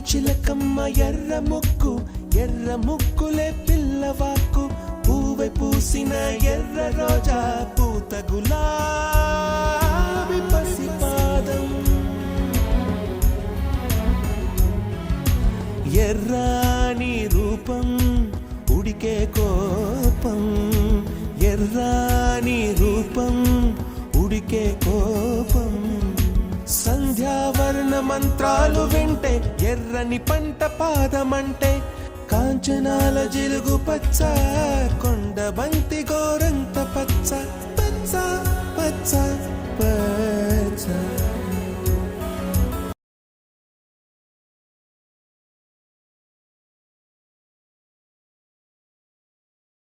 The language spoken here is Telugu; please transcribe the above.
చిలకమ్మ ఎర్ర ముక్కులే పిల్లవాకు పూవై పూసిన ఎర్ర రోజా పూత గులాబీ పసిపాదం ఎర్రాని రూపం ఉడికే కోపం ఎర్రాని రూపం ఉడికే కోపం సంధ్యావర్ణ మంత్రాలు వింటే ఎర్రని పంట పాదమంటే కాంచనాల జిలుగు పచ్చ